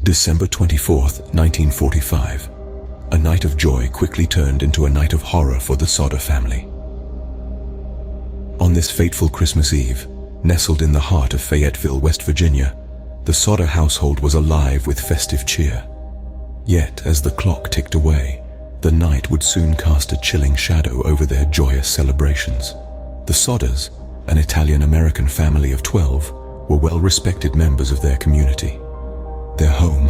December 24th, 1945. A night of joy quickly turned into a night of horror for the Sodder family. On this fateful Christmas Eve, nestled in the heart of Fayetteville, West Virginia, the Sodder household was alive with festive cheer. Yet, as the clock ticked away, the night would soon cast a chilling shadow over their joyous celebrations. The Sodders, an Italian-American family of 12, were well-respected members of their community. Their home,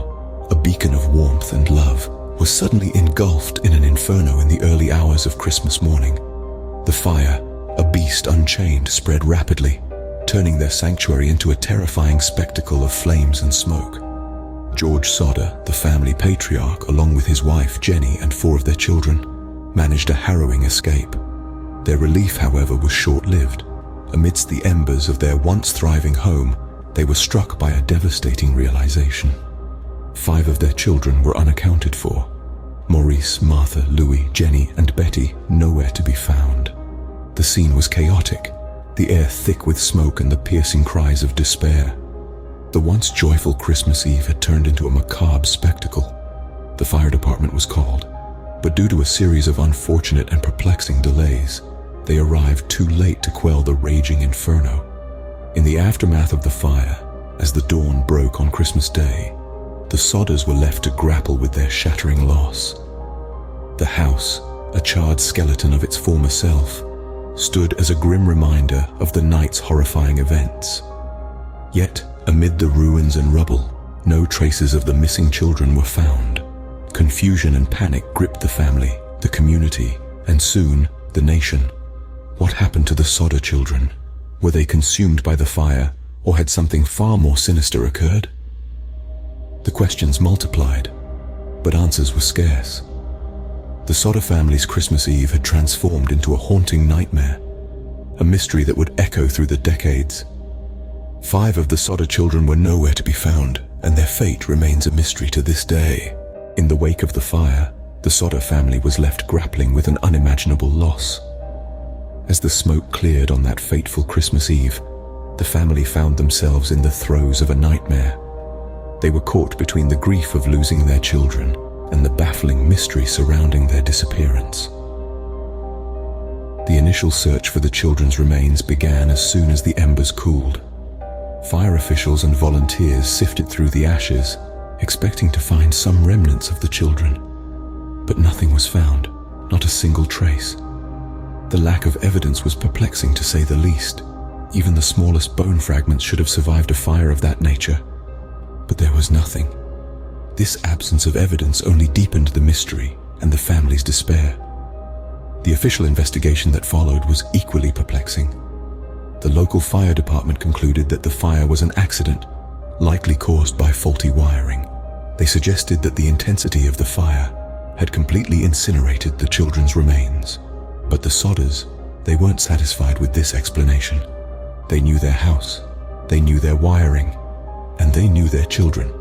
a beacon of warmth and love, was suddenly engulfed in an inferno in the early hours of Christmas morning. The fire, a beast unchained, spread rapidly, turning their sanctuary into a terrifying spectacle of flames and smoke. George Sodder, the family patriarch, along with his wife Jenny and 4 of their children, managed a harrowing escape. Their relief, however, was short-lived. Amidst the embers of their once thriving home, they were struck by a devastating realization. 5 of their children were unaccounted for. Maurice, Martha, Louis, Jenny, and Betty nowhere to be found. The scene was chaotic, the air thick with smoke and the piercing cries of despair. The once joyful Christmas Eve had turned into a macabre spectacle. The fire department was called, but due to a series of unfortunate and perplexing delays, they arrived too late to quell the raging inferno. In the aftermath of the fire, as the dawn broke on Christmas Day, the Sodders were left to grapple with their shattering loss. The house, a charred skeleton of its former self, stood as a grim reminder of the night's horrifying events. Yet, amid the ruins and rubble, no traces of the missing children were found. Confusion and panic gripped the family, the community, and soon, the nation. What happened to the Sodder children? Were they consumed by the fire, or had something far more sinister occurred? The questions multiplied, but answers were scarce. The Sodder family's Christmas Eve had transformed into a haunting nightmare, a mystery that would echo through the decades. 5 of the Sodder children were nowhere to be found, and their fate remains a mystery to this day. In the wake of the fire, the Sodder family was left grappling with an unimaginable loss. As the smoke cleared on that fateful Christmas Eve, the family found themselves in the throes of a nightmare. They were caught between the grief of losing their children and the baffling mystery surrounding their disappearance. The initial search for the children's remains began as soon as the embers cooled. Fire officials and volunteers sifted through the ashes, expecting to find some remnants of the children. But nothing was found, not a single trace. The lack of evidence was perplexing, to say the least. Even the smallest bone fragments should have survived a fire of that nature. But there was nothing. This absence of evidence only deepened the mystery and the family's despair. The official investigation that followed was equally perplexing. The local fire department concluded that the fire was an accident, likely caused by faulty wiring. They suggested that the intensity of the fire had completely incinerated the children's remains. But the Sodders, they weren't satisfied with this explanation. They knew their house, they knew their wiring, and they knew their children.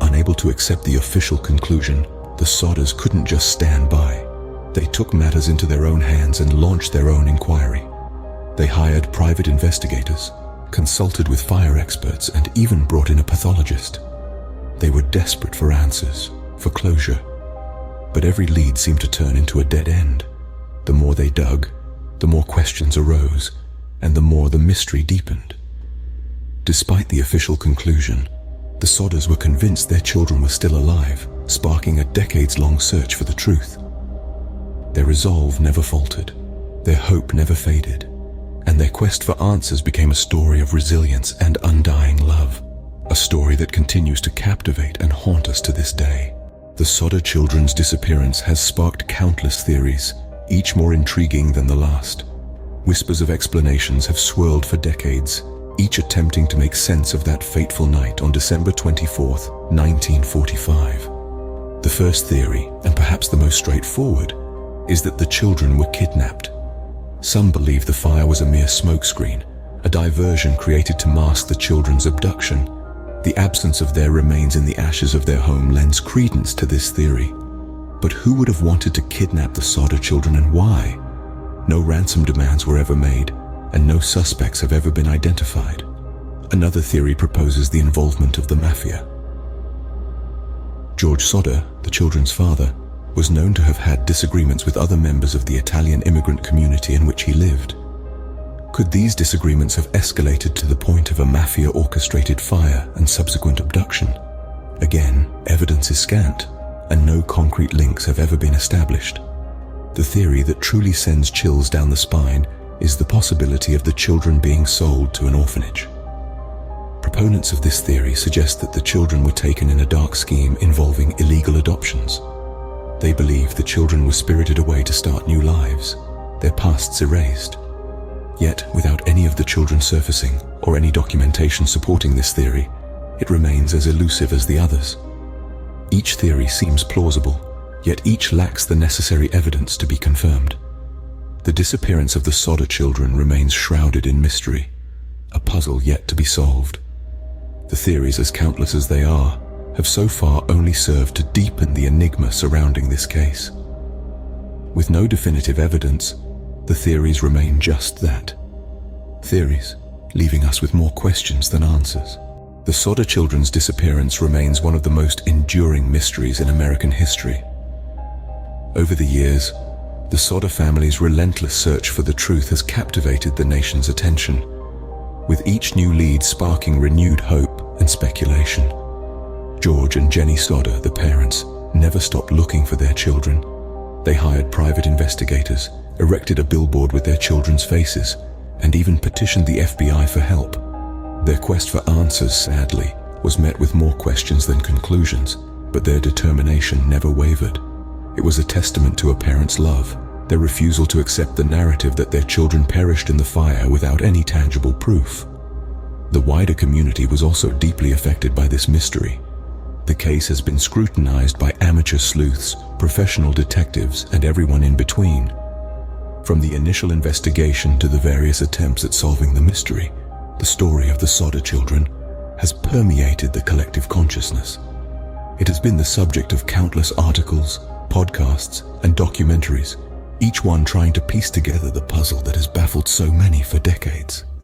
Unable to accept the official conclusion, the Sodders couldn't just stand by. They took matters into their own hands and launched their own inquiry. They hired private investigators, consulted with fire experts, and even brought in a pathologist. They were desperate for answers, for closure. But every lead seemed to turn into a dead end. The more they dug, the more questions arose, and the more the mystery deepened. Despite the official conclusion, the Sodders were convinced their children were still alive, sparking a decades-long search for the truth. Their resolve never faltered, their hope never faded, and their quest for answers became a story of resilience and undying love, a story that continues to captivate and haunt us to this day. The Sodder children's disappearance has sparked countless theories, each more intriguing than the last. Whispers of explanations have swirled for decades, each attempting to make sense of that fateful night on December 24th, 1945. The first theory, and perhaps the most straightforward, is that the children were kidnapped. Some believe the fire was a mere smokescreen, a diversion created to mask the children's abduction. The absence of their remains in the ashes of their home lends credence to this theory. But who would have wanted to kidnap the Sodder children, and why? No ransom demands were ever made, and no suspects have ever been identified. Another theory proposes the involvement of the mafia. George Sodder, the children's father, was known to have had disagreements with other members of the Italian immigrant community in which he lived. Could these disagreements have escalated to the point of a mafia-orchestrated fire and subsequent abduction? Again, evidence is scant, and no concrete links have ever been established. The theory that truly sends chills down the spine is the possibility of the children being sold to an orphanage. Proponents of this theory suggest that the children were taken in a dark scheme involving illegal adoptions. They believe the children were spirited away to start new lives, their pasts erased. Yet, without any of the children surfacing or any documentation supporting this theory, it remains as elusive as the others. Each theory seems plausible, yet each lacks the necessary evidence to be confirmed. The disappearance of the Sodder children remains shrouded in mystery, a puzzle yet to be solved. The theories, as countless as they are, have so far only served to deepen the enigma surrounding this case. With no definitive evidence, the theories remain just that. Theories, leaving us with more questions than answers. The Sodder children's disappearance remains one of the most enduring mysteries in American history. Over the years, the Sodder family's relentless search for the truth has captivated the nation's attention, with each new lead sparking renewed hope and speculation. George and Jenny Sodder, the parents, never stopped looking for their children. They hired private investigators, erected a billboard with their children's faces, and even petitioned the FBI for help. Their quest for answers, sadly, was met with more questions than conclusions, but their determination never wavered. It was a testament to a parent's love, their refusal to accept the narrative that their children perished in the fire without any tangible proof. The wider community was also deeply affected by this mystery. The case has been scrutinized by amateur sleuths, professional detectives, and everyone in between. From the initial investigation to the various attempts at solving the mystery, the story of the Sodder children has permeated the collective consciousness. It has been the subject of countless articles, podcasts, and documentaries, each one trying to piece together the puzzle that has baffled so many for decades.